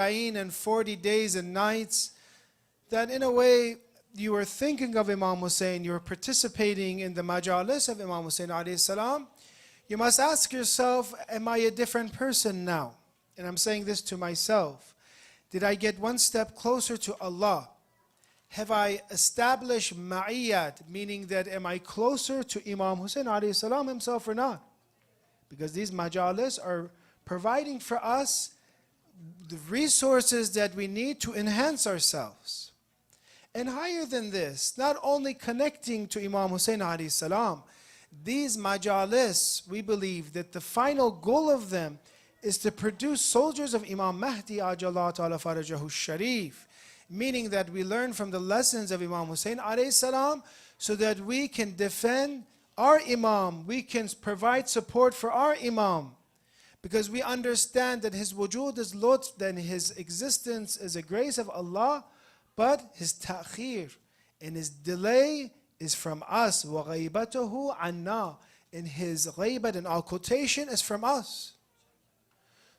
and 40 days and nights, that in a way you were thinking of Imam Hussain, you were participating in the majalis of Imam Hussain alayhi salam, you must ask yourself, am I a different person now? And I'm saying this to myself. Did I get one step closer to Allah? Have I established ma'iyat, meaning that am I closer to Imam Hussain alayhi salam himself or not? Because these majalis are providing for us the resources that we need to enhance ourselves. And higher than this, not only connecting to Imam Hussain alayhi salam, these majalis, we believe that the final goal of them is to produce soldiers of Imam Mahdi ajallahu ta'ala farajahu sharif, meaning that we learn from the lessons of Imam Hussain alayhi salam so that we can defend our Imam, we can provide support for our Imam. Because we understand that his wujud is lutf, then his existence is a grace of Allah, but his ta'khir and his delay is from us. وَغَيْبَتُهُ عَنَّا, and his ghaybat and all quotation is from us.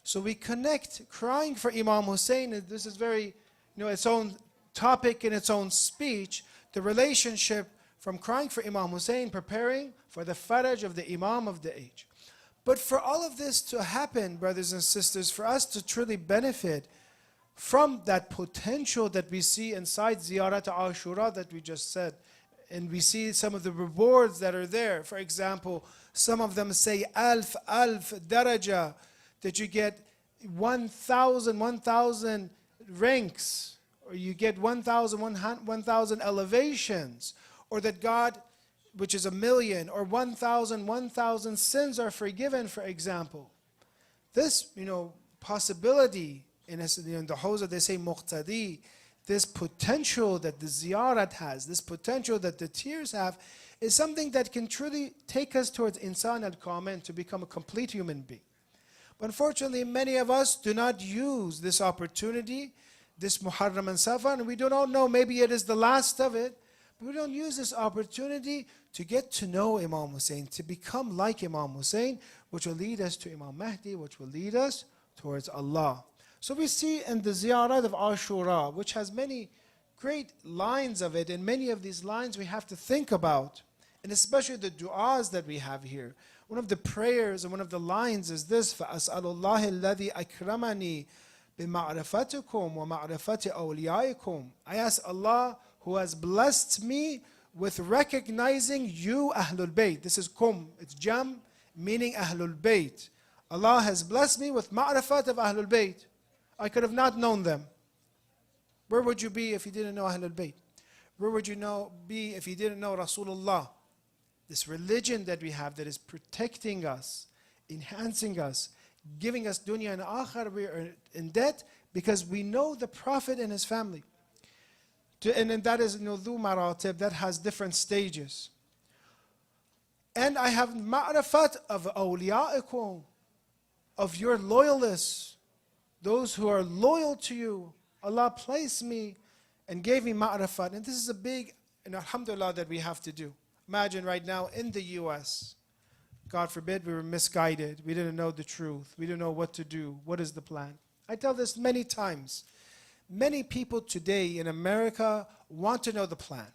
So we connect crying for Imam Hussain, and this is very, its own topic in its own speech, the relationship from crying for Imam Hussain, preparing for the faraj of the Imam of the age. But for all of this to happen, brothers and sisters, for us to truly benefit from that potential that we see inside Ziyarat Ashura that we just said, and we see some of the rewards that are there. For example, some of them say alf daraja, that you get 1,000 ranks, or you get 1,000 elevations, or that God, which is 1,000,000, or 1,000 sins are forgiven, for example. This, possibility, in the Hawza they say muqtadi, this potential that the ziyarat has, this potential that the tears have, is something that can truly take us towards insan al-kamil, to become a complete human being. But unfortunately, many of us do not use this opportunity, this Muharram and Safar, and we do not know, maybe it is the last of it, but we don't use this opportunity to get to know Imam Hussain, to become like Imam Hussain, which will lead us to Imam Mahdi, which will lead us towards Allah. So we see in the Ziyarat of Ashura, which has many great lines of it, and many of these lines we have to think about, and especially the du'as that we have here. One of the prayers and one of the lines is this: فَأَسْأَلُ اللَّهِ الَّذِي أَكْرَمَنِي بِمَعْرِفَتِكُمْ وَمَعْرِفَةِ أَوْلِيَائِكُمْ. I ask Allah, who has blessed me with recognizing you, Ahlul Bayt. This is kum, it's jam, meaning Ahlul Bayt. Allah has blessed me with ma'rifat of Ahlul Bayt. I could have not known them. Where would you be if you didn't know Ahlul Bayt? Where would you be if you didn't know Rasulullah? This religion that we have that is protecting us, enhancing us, giving us dunya and akhir, we are in debt because we know the Prophet and his family. And that is dhu maratib, that has different stages. And I have ma'rifat of awliya'ikum, of your loyalists, those who are loyal to you. Allah placed me and gave me ma'rifat. And this is a big, alhamdulillah, that we have to do. Imagine right now in the US, God forbid we were misguided, we didn't know the truth, we didn't know what to do, what is the plan. I tell this many times. Many people today in America want to know the plan.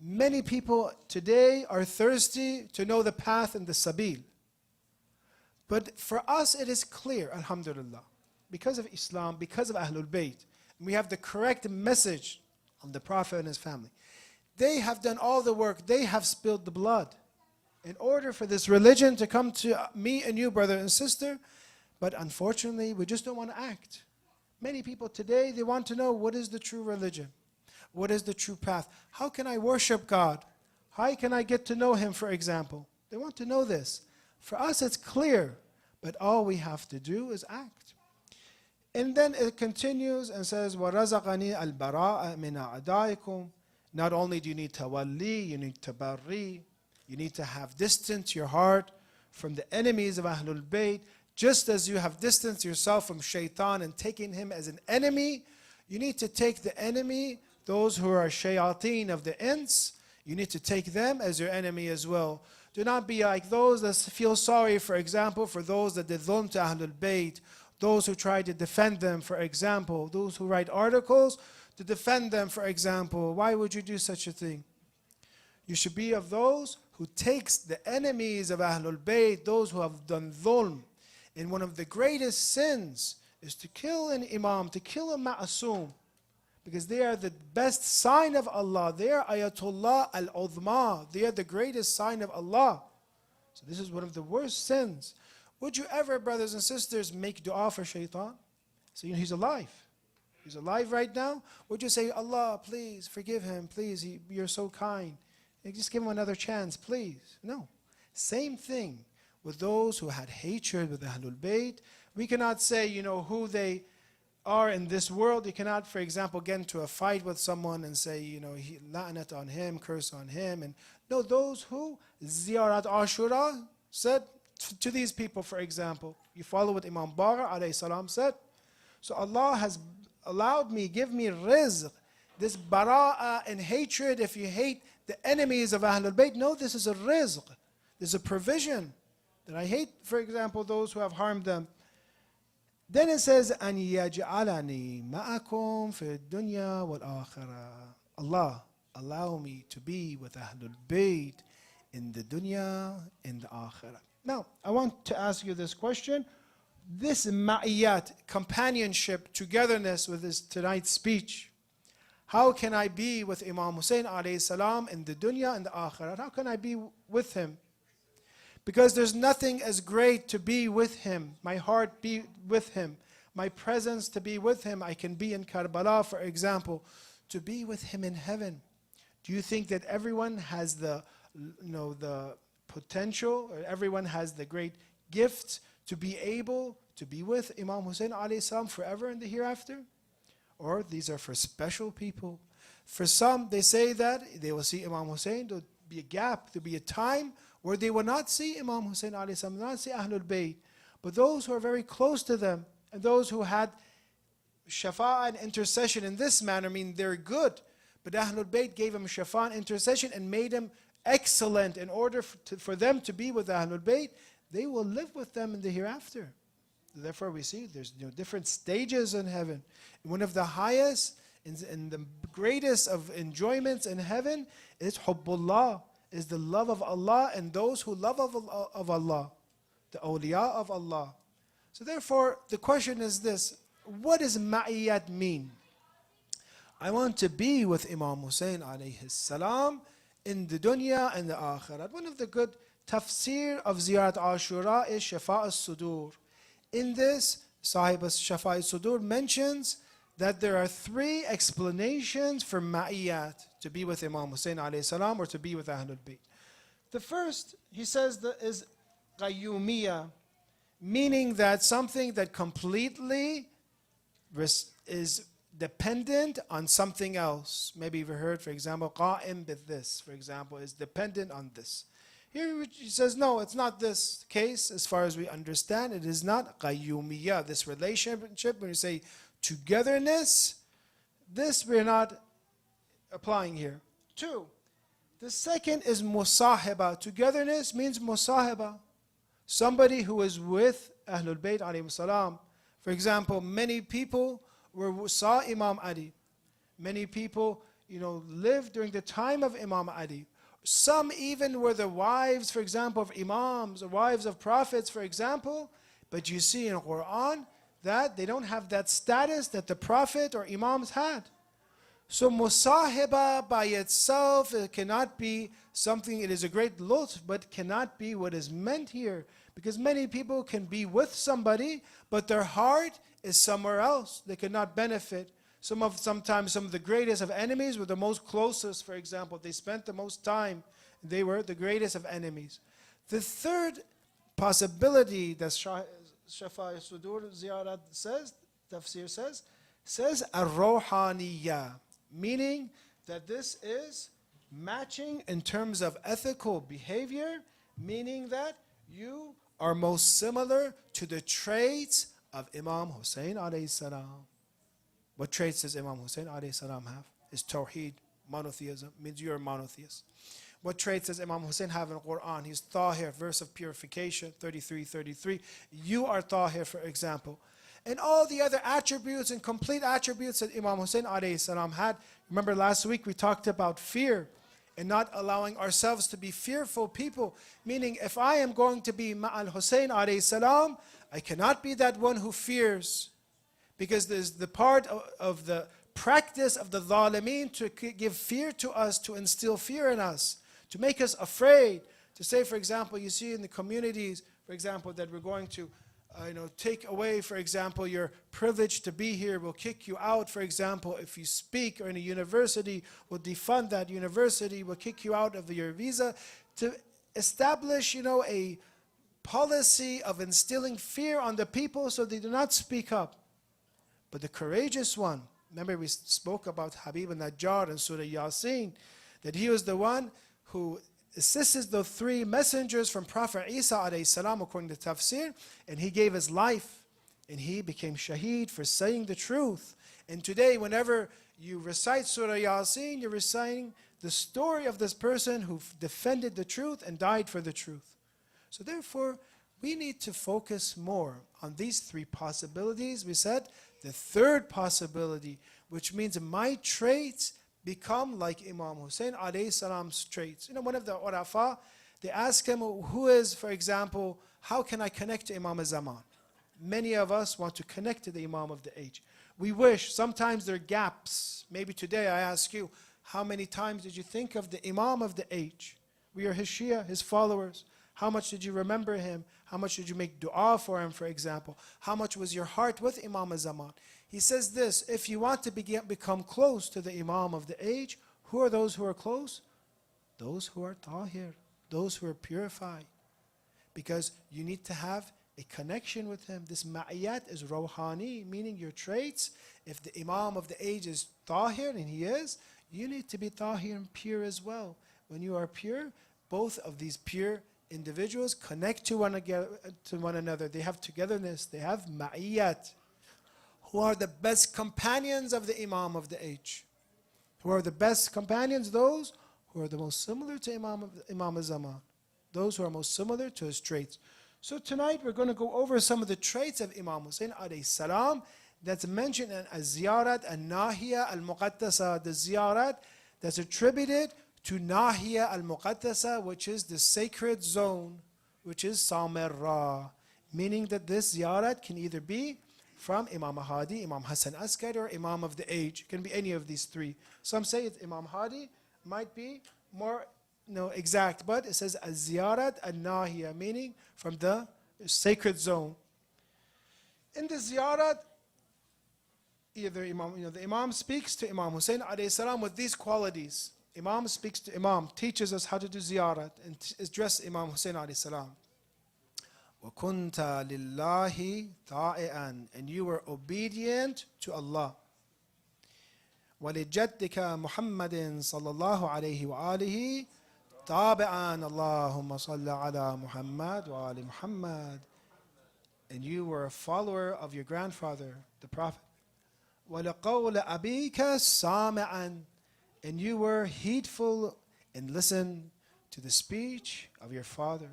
Many people today are thirsty to know the path and the sabil. But for us it is clear, alhamdulillah, because of Islam, because of Ahlul Bayt, we have the correct message of the Prophet and his family. They have done all the work, they have spilled the blood in order for this religion to come to me and you, brother and sister. But unfortunately, we just don't want to act. Many people today, they want to know, what is the true religion? What is the true path? How can I worship God? How can I get to know Him, for example? They want to know this. For us, it's clear, but all we have to do is act. And then it continues and says, وَرَزَقَنِي الْبَرَاءَ مِنْ أَعْدَائِكُمْ. Not only do you need tawalli, you need tabarri, you need to have distanced your heart from the enemies of Ahlul Bayt, just as you have distanced yourself from shaitan and taking him as an enemy. You need to take the enemy, those who are shayateen of the ins, you need to take them as your enemy as well. Do not be like those that feel sorry, for example, for those that did dhulm to Ahlul Bayt, those who try to defend them, for example, those who write articles to defend them, for example. Why would you do such a thing? You should be of those who takes the enemies of Ahlul Bayt, those who have done dhulm. And one of the greatest sins is to kill an imam, to kill a ma'asum, because they are the best sign of Allah. They are Ayatullah al-Udhma. They are the greatest sign of Allah. So this is one of the worst sins. Would you ever, brothers and sisters, make dua for shaitan? So he's alive. He's alive right now. Would you say, Allah, please forgive him, please, you're so kind. Just give him another chance, please. No. Same thing with those who had hatred with Ahlul Bayt. We cannot say, who they are in this world. You cannot, for example, get into a fight with someone and say, la'nat on him, curse on him. And no, those who Ziyarat Ashura said to these people, for example, you follow what Imam Baghr alayhi salam said. So Allah has allowed me, give me rizq, this bara'ah and hatred. If you hate the enemies of Ahlul Bayt, no, this is a rizq. This is a provision that I hate, for example, those who have harmed them. Then it says, أَنْ يَجْعَلَنِي مَعَكُمْ فِي الدُّنْيَا وَالْآخِرَةِ. Allah, allow me to be with Ahlul Bayt in the dunya, in the akhirah. Now, I want to ask you this question. This ma'iyat, companionship, togetherness with this tonight's speech. How can I be with Imam Hussain alayhi salam in the dunya and the akhirah? How can I be with him? Because there's nothing as great to be with him, my heart be with him, my presence to be with him. I can be in Karbala, for example, to be with him in heaven. Do you think that everyone has the potential, or everyone has the great gift to be able to be with Imam Hussain alayhi salam forever in the hereafter? Or these are for special people? For some, they say that they will see Imam Hussain. There will be a gap, there will be a time where they will not see Imam Hussain alayhi salam, not see Ahlul Bayt. But those who are very close to them, and those who had shafa'a and intercession in this manner, mean they're good. But Ahlul Bayt gave him shafa'a and intercession and made him excellent in order for them to be with Ahlul Bayt. They will live with them in the hereafter. Therefore we see there's different stages in heaven. One of the highest and the greatest of enjoyments in heaven is Hubbullah, is the love of Allah and those who love of Allah, the awliya of Allah. So therefore the question is this: what does ma'iyat mean? I want to be with Imam Hussain alayhi salam in the dunya and the akhirat. One of the good tafsir of Ziyarat Ashura is Shafa' al-Sudur. In this, Sahib al-Shafa' al-Sudur mentions that there are three explanations for ma'iyat, to be with Imam Hussain alayhi salam or to be with Ahlul Bayt. The first, he says, is qayyumiyya, meaning that something that completely is dependent on something else. Maybe you've heard, for example, qa'im bid this, for example, is dependent on this. Here he says, no, it's not this case as far as we understand. It is not qayyumiyya, this relationship, when you say togetherness, this we're not applying here. Two, the second is musahiba. Togetherness means musahiba. Somebody who is with Ahlul Bayt alayhi salam. For example, many people saw Imam Ali. Many people, lived during the time of Imam Ali. Some even were the wives, for example, of imams or wives of prophets, for example. But you see in Quran that they don't have that status that the prophet or imams had. So musahiba by itself, it cannot be something, it is a great lutf, but cannot be what is meant here. Because many people can be with somebody, but their heart is somewhere else. They cannot benefit. Sometimes some of the greatest of enemies were the most closest, for example. They spent the most time. They were the greatest of enemies. The third possibility that Shafa' al-Sudur Ziyarat says, Tafsir says ar-Rawhaniyya, meaning that this is matching in terms of ethical behavior, meaning that you are most similar to the traits of Imam Hussain alayhi salam. What traits does Imam Hussain alayhi salam have? Is Tawheed, monotheism, means you're a monotheist. What traits does Imam Hussain have in the Quran? He's Tahir, verse of purification, 33:33. You are Tahir, for example. and all the other attributes and complete attributes that Imam Hussain alayhi salam had. Remember last week we talked about fear and not allowing ourselves to be fearful people. Meaning if I am going to be Ma'al Hussain alayhi salam, I cannot be that one who fears. Because there's the part of the practice of the Zalimeen to give fear to us, to instill fear in us, to make us afraid. To say, for example, you see in the communities, for example, that we're going to take away, for example, your privilege to be here, will kick you out, for example, if you speak, or in a university, will defund that university, will kick you out of your visa, to establish, a policy of instilling fear on the people so they do not speak up. But the courageous one, remember we spoke about Habib al-Najjar in Surah Yasin, that he was the one who assisted the three messengers from Prophet Isa alayhi salam according to tafsir, and he gave his life and he became shaheed for saying the truth. And today whenever you recite Surah Yasin, you're reciting the story of this person who defended the truth and died for the truth. So therefore we need to focus more on these three possibilities. We said the third possibility, which means my traits become like Imam Hussain alayhi salam's traits. One of the Urafa, they ask him, who is, for example, how can I connect to Imam al-Zaman? Many of us want to connect to the Imam of the age. We wish, sometimes there are gaps. Maybe today I ask you, how many times did you think of the Imam of the age? We are his Shia, his followers. How much did you remember him? How much did you make dua for him, for example? How much was your heart with Imam al-Zaman? He says this, if you want to become close to the Imam of the age, who are those who are close? Those who are tahir, those who are purified. Because you need to have a connection with him. This ma'iyat is rawhani, meaning your traits. If the Imam of the age is tahir, and he is, you need to be tahir and pure as well. When you are pure, both of these pure individuals connect to one another. They have togetherness, they have ma'iyat. Who are the best companions of the Imam of the age? Who are the best companions? Those who are the most similar to Imam al-Zaman. Those who are most similar to his traits. So tonight we're going to go over some of the traits of Imam Hussain alayhi salam that's mentioned in al-Ziyarat al-Nahiya al-Muqaddasa, the Ziyarat that's attributed to Nahiya al-Muqaddasa, which is the sacred zone, which is Samirra. Meaning that this Ziyarat can either be from Imam Hadi, Imam Hassan Askari, or Imam of the age. It can be any of these three. Some say it's Imam Hadi, might be more exact, but it says al-Ziyarat al-Nahiya, meaning from the sacred zone. In the Ziyarat, either the Imam speaks to Imam Hussain alayhi salam with these qualities. Imam speaks to Imam, teaches us how to do Ziyarat and address Imam Hussain alayhi salam. وَكُنْتَ لِلَّهِ طَائِعًا, and you were obedient to Allah. وَلِجَدِّكَ مُحَمَّدٍ صَلَّى اللَّهُ عَلَيْهِ وَآلِهِ طَابِعًا اللَّهُمَّ صَلَّ عَلَى مُحَمَّدٍ وَآلِ مُحَمَّدٍ, and you were a follower of your grandfather, the Prophet. وَلِقَوْلَ أَبِيكَ سَامِعًا, and you were heedful and listened to the speech of your father.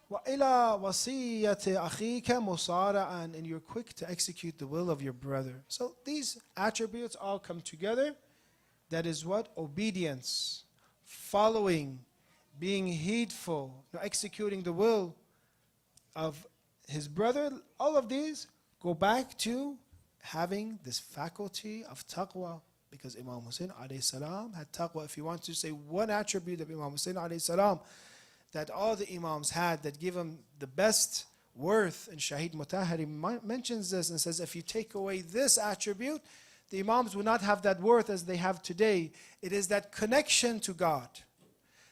وَإِلَى وَصِيَّةِ أَخِيكَ مُصَارَعًا, and you're quick to execute the will of your brother. So these attributes all come together. That is what? Obedience, following, being heedful, executing the will of his brother. All of these go back to having this faculty of taqwa. Because Imam Hussain alayhi salam had taqwa. If you want to say one attribute of Imam Hussain alayhi salam that all the Imams had that give him the best worth, and Shahid Mutahari mentions this and says, if you take away this attribute, the Imams will not have that worth as they have today. It is that connection to God.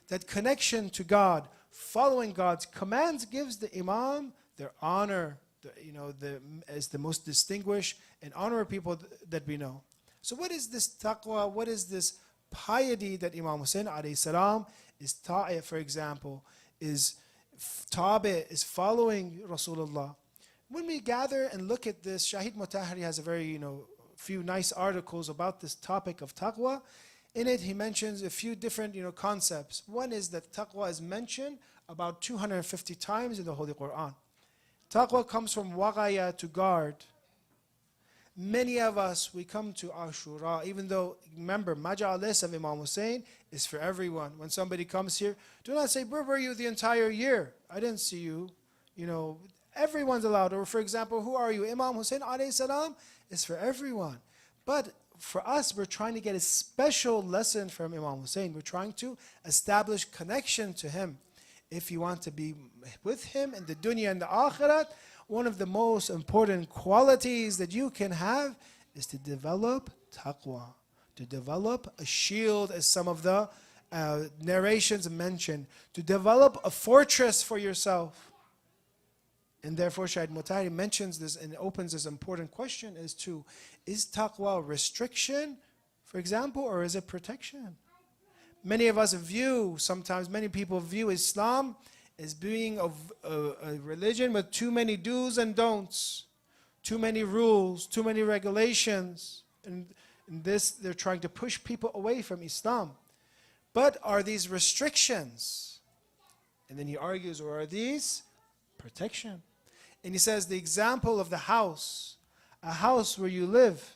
That connection to God, following God's commands, gives the Imam their honor, as the most distinguished and honorable people that we know. So what is this taqwa? What is this piety that Imam Hussain alayhi salam is ta'i, for example, is tabi, is following Rasulullah? When we gather and look at this, Shahid Mutahari has a very, few nice articles about this topic of taqwa. In it, he mentions a few different, concepts. One is that taqwa is mentioned about 250 times in the Holy Quran. Taqwa comes from waqaya, to guard. Many of us, we come to Ashura, even though, remember, Majlis of Imam Hussain is for everyone. When somebody comes here, do not say, where were you the entire year? I didn't see you. You know, everyone's allowed. Or for example, who are you? Imam Hussain alayhi salam is for everyone. But for us, we're trying to get a special lesson from Imam Hussain. We're trying to establish connection to him. If you want to be with him in the dunya and the akhirat, one of the most important qualities that you can have is to develop taqwa, to develop a shield, as some of the narrations mention, to develop a fortress for yourself. And therefore, Shaykh Mutahari mentions this and opens this important question as to, is taqwa restriction, for example, or is it protection? Many of us view, sometimes many people view Islam as being a religion with too many do's and don'ts, too many rules, too many regulations. And in this, they're trying to push people away from Islam. But are these restrictions? And then he argues, or are these protection? And he says the example of the house, a house where you live,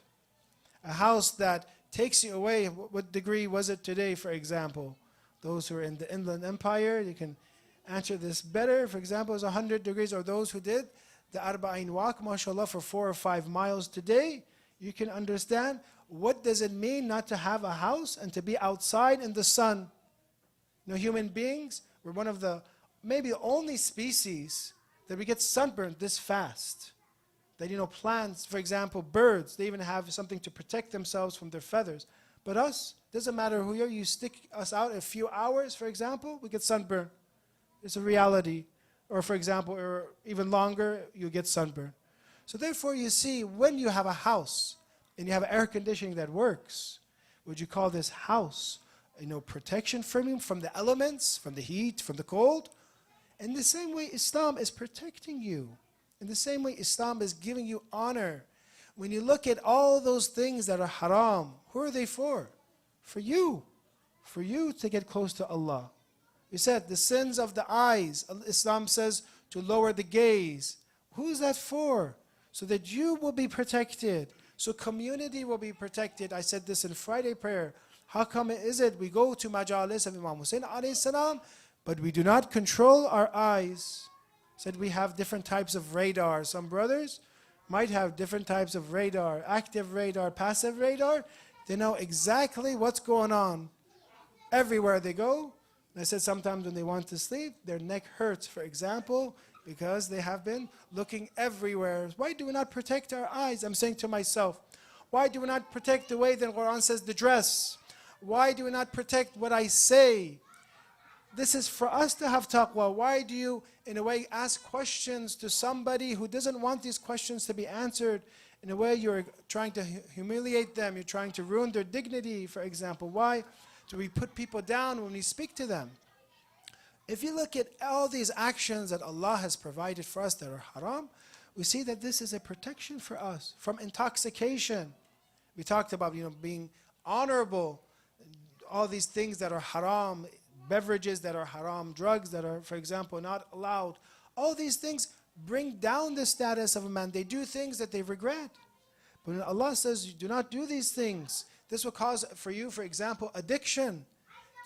a house that takes you away. What degree was it today, for example? Those who are in the Inland Empire, you can answer this better. For example, it's 100 degrees, or those who did the Arba'in walk, mashallah, for 4 or 5 miles today, you can understand what does it mean not to have a house and to be outside in the sun. You know, human beings, we're one of the, maybe the only species that we get sunburned this fast. That, you know, plants, for example, birds, they even have something to protect themselves from their feathers. But us, doesn't matter who you are, you stick us out a few hours, for example, we get sunburned. It's a reality. Or for example, or even longer, you get sunburned. So therefore, you see, when you have a house and you have air conditioning that works, would you call this house, you know, protection from you, from the elements, from the heat, from the cold? In the same way, Islam is protecting you. In the same way, Islam is giving you honor. When you look at all those things that are haram, who are they for? For you. For you to get close to Allah. We said the sins of the eyes, Islam says to lower the gaze. Who is that for? So that you will be protected. So community will be protected. I said this in Friday prayer. How come is it we go to Majalis of Imam Hussain alayhi salam, but we do not control our eyes? Said we have different types of radar. Some brothers might have different types of radar, active radar, passive radar. They know exactly what's going on everywhere they go. And I said sometimes when they want to sleep, their neck hurts, for example, because they have been looking everywhere. Why do we not protect our eyes? I'm saying to myself, why do we not protect the way the Quran says the dress? Why do we not protect what I say? This is for us to have taqwa. Why do you, in a way, ask questions to somebody who doesn't want these questions to be answered? In a way, you're trying to humiliate them. You're trying to ruin their dignity, for example. Why do we put people down when we speak to them? If you look at all these actions that Allah has provided for us that are haram, we see that this is a protection for us from intoxication. We talked about, you know, being honorable, all these things that are haram, beverages that are haram, drugs that are, for example, not allowed. All these things bring down the status of a man. They do things that they regret. But when Allah says, do not do these things, this will cause for you, for example, addiction.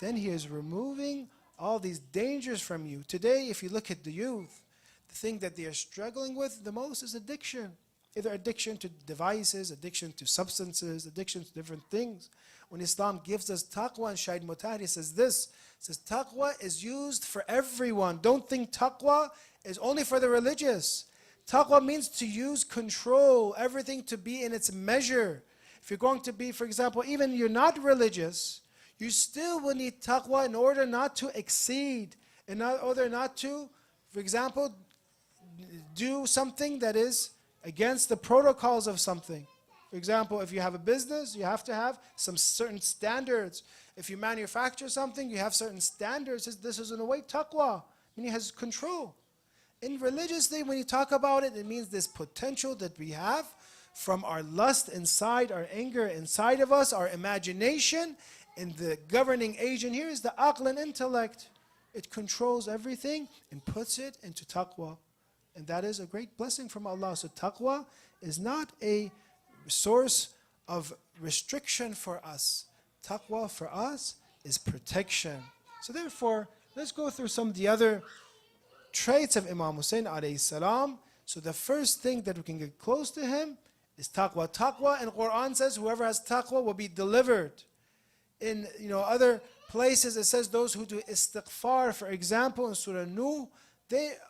Then He is removing all these dangers from you. Today, if you look at the youth, the thing that they are struggling with the most is addiction. Either addiction to devices, addiction to substances, addiction to different things. When Islam gives us taqwa, and Shaykh Mutahari says this, says taqwa is used for everyone. Don't think taqwa is only for the religious. Taqwa means to use control, everything to be in its measure. If you're going to be, for example, even you're not religious, you still will need taqwa in order not to exceed, in order not to, for example, do something that is against the protocols of something. For example, if you have a business, you have to have some certain standards. If you manufacture something, you have certain standards. This is in a way taqwa, meaning it has control. In religiously, when you talk about it, it means this potential that we have from our lust inside, our anger inside of us, our imagination, and the governing agent here is the aql and intellect. It controls everything and puts it into taqwa. And that is a great blessing from Allah. So taqwa is not a source of restriction for us. Taqwa for us is protection. So therefore, let's go through some of the other traits of Imam Hussain alayhi salam. So the first thing that we can get close to him is taqwa. Taqwa in Quran says whoever has taqwa will be delivered. In other places it says those who do istighfar, for example in Surah Nuh,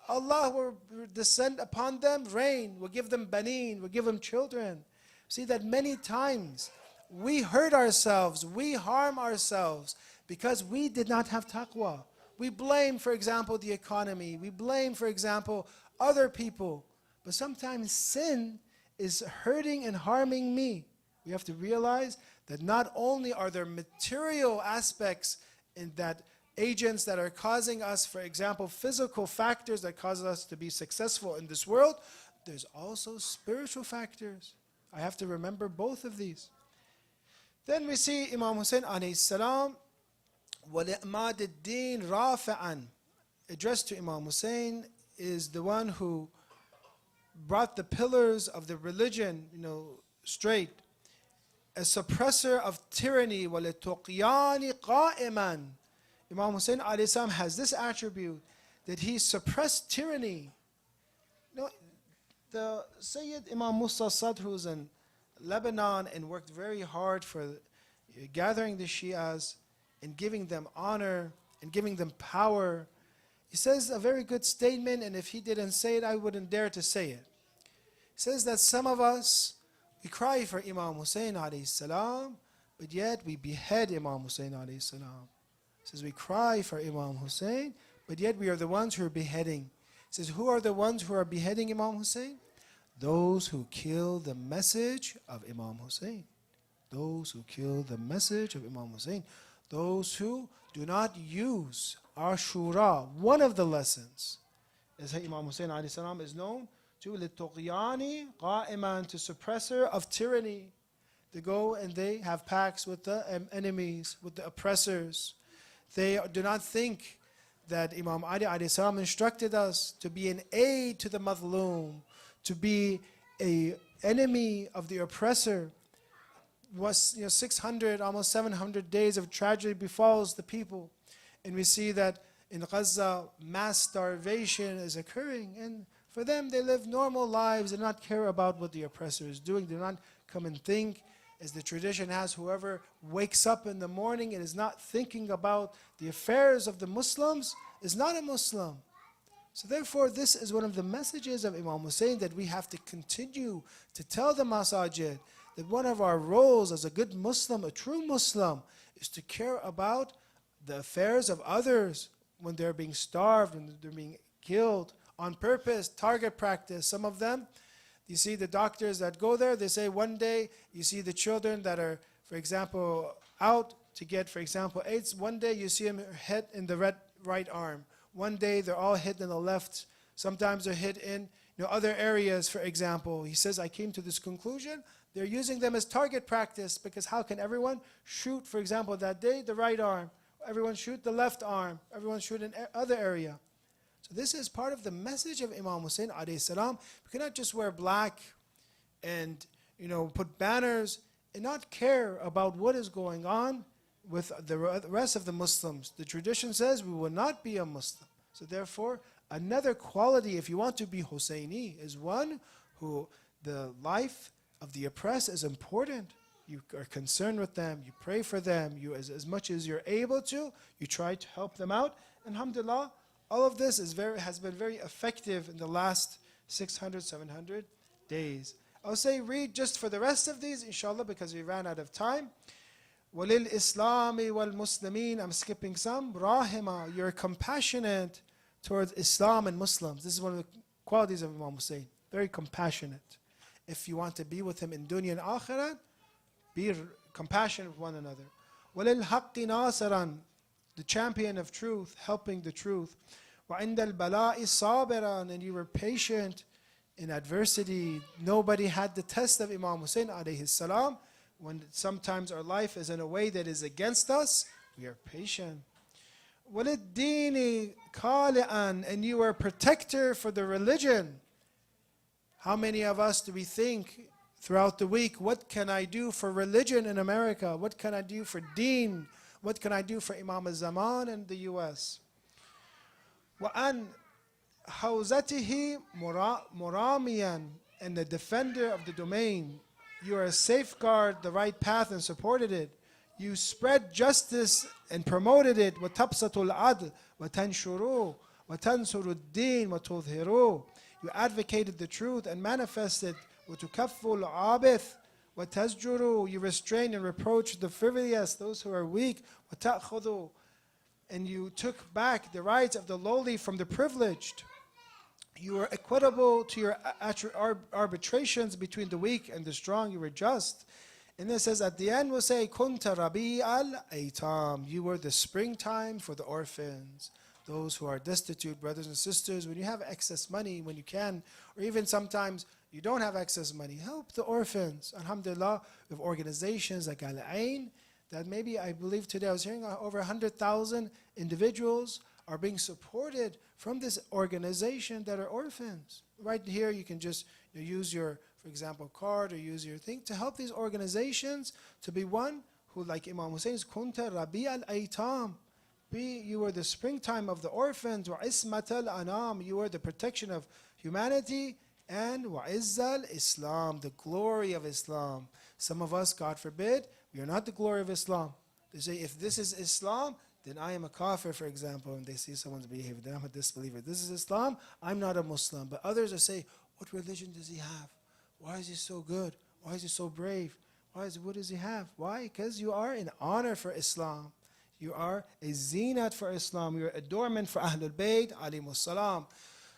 Allah will descend upon them rain, will give them baneen, will give them children. See that many times we hurt ourselves, we harm ourselves because we did not have taqwa. We blame, for example, the economy. We blame, for example, other people. But sometimes sin is hurting and harming me. We have to realize that not only are there material aspects in that agents that are causing us, for example, physical factors that cause us to be successful in this world, there's also spiritual factors. I have to remember both of these. Then we see Imam Hussain alayhi salam, وَلِأْمَادِ الدِّينِ رَافِعًا, addressed to Imam Hussain, is the one who brought the pillars of the religion, straight. A suppressor of tyranny, وَلِتُقْيَانِ قَائِمًا. Imam Hussain alayhi salam has this attribute that he suppressed tyranny. The Sayyid Imam Musa Sadr, who's in Lebanon and worked very hard for gathering the Shias and giving them honor and giving them power, he says a very good statement, and if he didn't say it, I wouldn't dare to say it. He says that some of us, we cry for Imam Hussain alayhi salam, but yet we behead Imam Hussain alayhi salam. He says we cry for Imam Hussain, but yet we are the ones who are beheading. He says, who are the ones who are beheading Imam Hussain? Those who kill the message of Imam Hussain. Those who kill the message of Imam Hussain. Those who do not use Ashura. One of the lessons is that Imam Hussain alayhi salam is known to لِلْتُقْيَانِ قَائِمًا, to suppressor of tyranny. They go and they have pacts with the enemies, with the oppressors. They do not think that Imam Ali alayhi salam instructed us to be an aid to the madloom, to be an enemy of the oppressor. Was 600, almost 700 days of tragedy befalls the people, and we see that in Gaza mass starvation is occurring, and for them they live normal lives and not care about what the oppressor is doing. They do not come and think, as the tradition has, whoever wakes up in the morning and is not thinking about the affairs of the Muslims is not a Muslim. So therefore, this is one of the messages of Imam Hussain that we have to continue to tell the masajid, that one of our roles as a good Muslim, a true Muslim, is to care about the affairs of others when they're being starved, when they're being killed on purpose, target practice. Some of them, you see the doctors that go there, they say one day, you see the children that are, for example, out to get, for example, AIDS. One day you see them hit in the right arm. One day they're all hit in the left. Sometimes they're hit in other areas, for example. He says, I came to this conclusion. They're using them as target practice, because how can everyone shoot, for example, that day, the right arm? Everyone shoot the left arm. Everyone shoot in other area. So this is part of the message of Imam Hussain alayhi salam. We cannot just wear black and put banners and not care about what is going on with the rest of the Muslims. The tradition says we will not be a Muslim. So therefore, another quality, if you want to be Hussaini, is one who the life of the oppressed is important. You are concerned with them, you pray for them, you as much as you're able to, you try to help them out. And alhamdulillah, all of this has been very effective in the last 600, 700 days. I'll say read just for the rest of these, inshallah, because we ran out of time. وَلِلْإِسْلَامِ وَالْمُسْلِمِينَ, I'm skipping some. Rahima, you're compassionate towards Islam and Muslims. This is one of the qualities of Imam Hussain. Very compassionate. If you want to be with him in dunya and akhirah, be compassionate with one another. وَلِلْحَقِّ نَاصِرًا, the champion of truth, helping the truth. وَعِنْدَ الْبَلَاءِ صَابِرًا, and you were patient in adversity. Nobody had the test of Imam Hussain alayhi salam. When sometimes our life is in a way that is against us, we are patient. وَلِلدِّينِ قَالِعًا, and you are a protector for the religion. How many of us do we think throughout the week, what can I do for religion in America? What can I do for deen? What can I do for Imam al-Zaman in the US? وَأَنْ حَوْزَتِهِ مُرَامِيًا, and the defender of the domain. You are a safeguard the right path and supported it. You spread justice and promoted it. وَتَبْسَطُ الْعَدْلِ وَتَنْشُرُوا وَتَنْصُرُ الدِّينِ وَتُظْهِرُوا. You advocated the truth and manifested. وَتُكَفُّ الْعَابِثِ وَتَزْجُرُوا. You restrain and reproach the frivolous, those who are weak. وَتَأْخُذُوا. And you took back the rights of the lowly from the privileged. You were equitable to your arbitrations between the weak and the strong. You were just. And it says at the end, we'll say, Kunta Rabi al-Aitam. You were the springtime for the orphans, those who are destitute, brothers and sisters. When you have excess money, when you can, or even sometimes you don't have excess money, help the orphans. Alhamdulillah, we have organizations like Al-Ain, that maybe, I believe today, I was hearing over 100,000 individuals are being supported from this organization that are orphans. Right here, you can just use your, for example, card or use your thing to help these organizations to be one who, like Imam Hussain, is Kunta Rabi al-Aitam. You were the springtime of the orphans. Wa ismat al-anam. You were the protection of humanity. And wa izzal Islam, the glory of Islam. Some of us, God forbid, we are not the glory of Islam. They say, if this is Islam, then I am a kafir, for example, and they see someone's behavior, then I'm a disbeliever. This is Islam, I'm not a Muslim. But others will say, what religion does he have? Why is he so good? Why is he so brave? What does he have? Why? Because you are in honor for Islam. You are a zinat for Islam. You are adornment for Ahlul Bayt, alayhimus salam.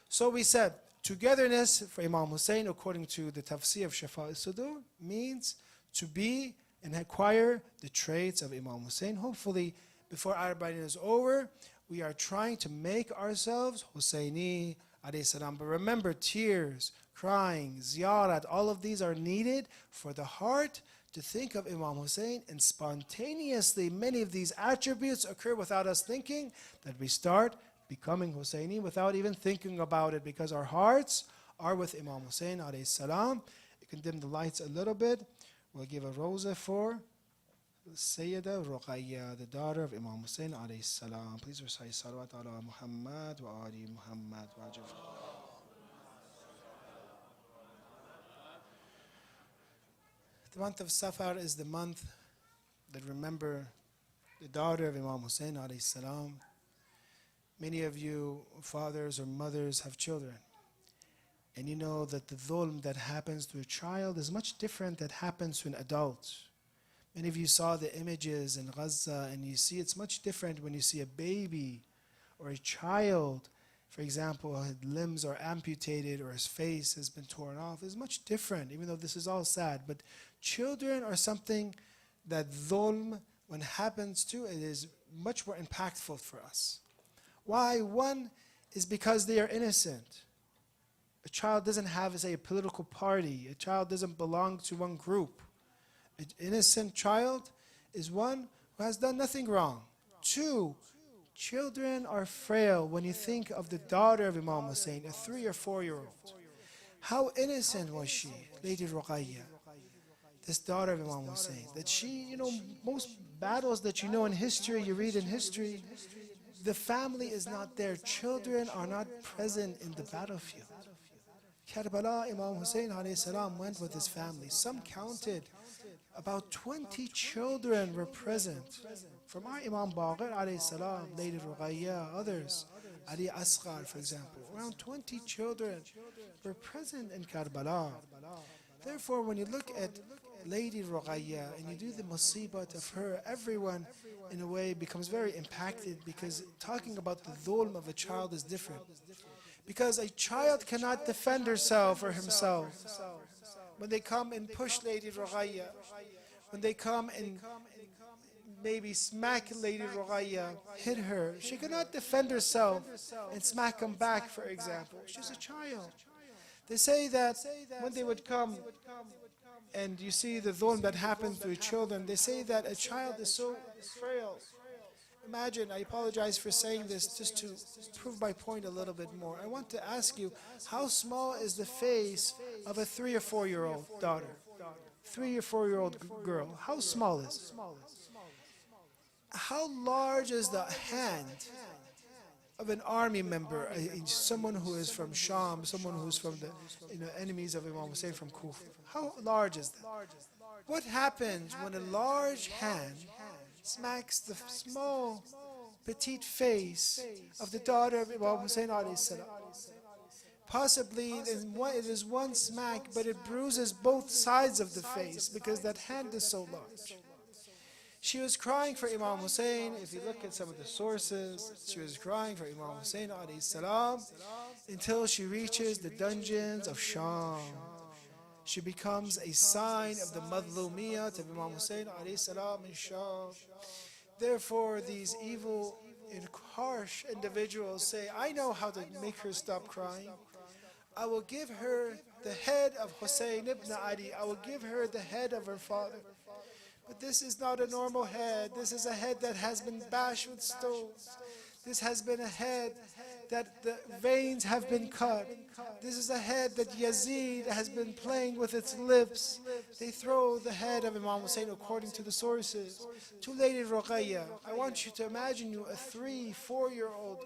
So we said, togetherness for Imam Hussain, according to the tafsir of Shafa al-Sudur, means to be and acquire the traits of Imam Hussain. Hopefully, before Arba'in is over, we are trying to make ourselves Hussaini alayhi salam. But remember, tears, crying, ziyarat, all of these are needed for the heart to think of Imam Hussain, and spontaneously many of these attributes occur without us thinking, that we start becoming Hussaini without even thinking about it, because our hearts are with Imam Hussain alayhi salam. You can dim the lights a little bit. We'll give a rosa for Sayyida Ruqayya, the daughter of Imam Hussain alayhi salam. Please recite salawat ala Muhammad wa ali Muhammad wa ajab. The month of Safar is the month that remember the daughter of Imam Hussain alayhi salam. Many of you fathers or mothers have children, and you know that the dhulm that happens to a child is much different that happens to an adult. Many of you saw the images in Gaza, and you see it's much different when you see a baby or a child, for example, his limbs are amputated or his face has been torn off. It's much different, even though this is all sad. But children are something that dhulm, when happens to, it is much more impactful for us. Why? One is because they are innocent. A child doesn't have, say, a political party. A child doesn't belong to one group. An innocent child is one who has done nothing wrong. Two, children are frail. When you think of the daughter of Imam Hussain, a 3 or 4-year-old, how innocent was she, Lady Ruqayya, this daughter of Imam Hussain, that she, most battles that you know in history, you read in history, the family is not there. Children are not present in the battlefield. Karbala, Imam Hussain alayhi salam went with his family. Some counted about 20 children were present. From our Imam Baqir alayhi salam, Lady Ruqayya, others, Ali Asghar, for example, around 20 children were present in Karbala. Therefore, when you look at Lady Ruqayya and you do the musibat of her, everyone in a way becomes very impacted, because talking about the dhulm of a child is different. Because a child cannot defend herself or himself. When they come and push Lady Ruqayya, when they come and maybe smack Lady Ruqayya, hit her, she cannot defend herself and smack them back, for example. She's a child. They say that when they would come and you see the dhulm that happens to children, they say that a child is so frail. Imagine, I apologize for saying this, just to prove my point a little bit more. I want to ask you, how small is the face of a 3 or 4-year-old daughter? 3 or 4-year-old girl. How small is it? How large is the hand of an army member, someone who is from Sham, someone who's from the enemies of Imam Hussain from Kufa? How large is that? What happens when a large hand smacks the small, petite face of the daughter of Imam Hussain alayhi salam? Possibly it is one smack, but it bruises both sides of the face because that hand is so large. She was crying for Imam Hussain. If you look at some of the sources, she was crying for Imam Hussain alayhi salam until she reaches the dungeons of Sham. She becomes a sign of the madlumiyat of Imam Hussain alayhi salam in Sham. Therefore, these evil and harsh individuals say, I know how to make her stop crying. I will give her the head of Hussain ibn Ali. I will give her the head of her father. But this is not a normal head. This is a head that has been bashed with stones. This has been a head that the veins have been cut. This is a head that Yazid has been playing with its lips. They throw the head of Imam Hussain according to the sources to Lady Ruqayya. I want you to imagine you a 3, 4-year-old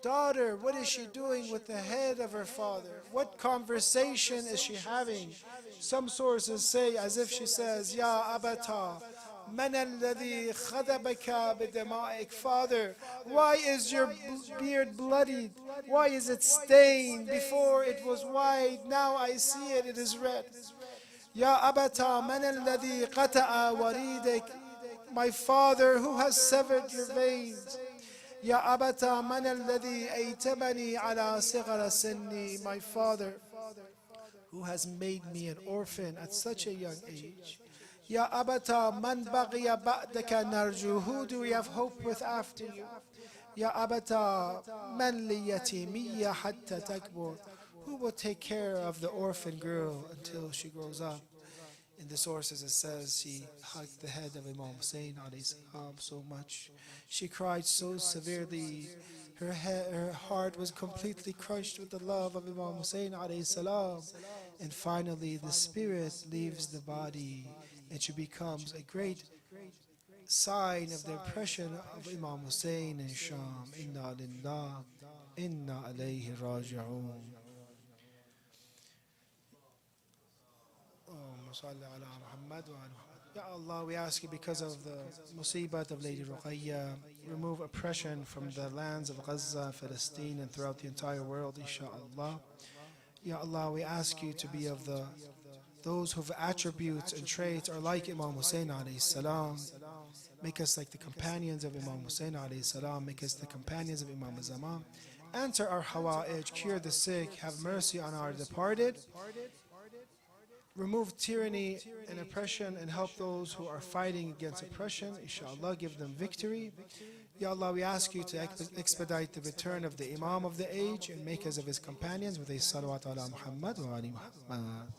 daughter. What is she doing with the head of her father? What conversation is she having? Some sources say as if she says, Ya Abata, man alladhi khadabaka bidama'ik. Father, why is your beard bloodied? Why is it stained? Before it was white, now I see it, it is red. Ya Abata, man alladhi qata'a waridik. My father, who has severed your veins? Ya Abata, man alladhi aytamani ala sighara sinni. My father, who has made me an orphan at such a young age. Ya Abata, man baghiya ba'daka narju. Who do we have hope with after you? Ya Abata, man li yatimiyya hatta takbur. Who will take care of the orphan girl until she grows up? In the sources it says she hugged the head of Imam Hussain alayhi salam so much. She cried so severely. Her heart was completely crushed with the love of Imam Hussain alayhi salam. And finally the spirit leaves the body and she becomes a great sign of the oppression of Imam Hussain in Sham. Inna lillah, inna alayhi raji'un. Ya Allah, we ask you because of the musibat of Lady Ruqayya, remove oppression from the lands of Gaza, Palestine, and throughout the entire world, inshaAllah. Ya Allah, we ask you to be of those whose attributes and traits are like Imam Hussain alayhi salam. Make us like the companions of Imam Hussain alayhi salam. Make us the companions of Imam Zaman. Answer our hawa'ij, cure the sick, have mercy on our departed. Remove tyranny and oppression and help those who are fighting against oppression. Inshallah, give them victory. Ya Allah, we ask you to expedite the return of the Imam of the age and make us of his companions with a salawat ala Muhammad wa ali Muhammad.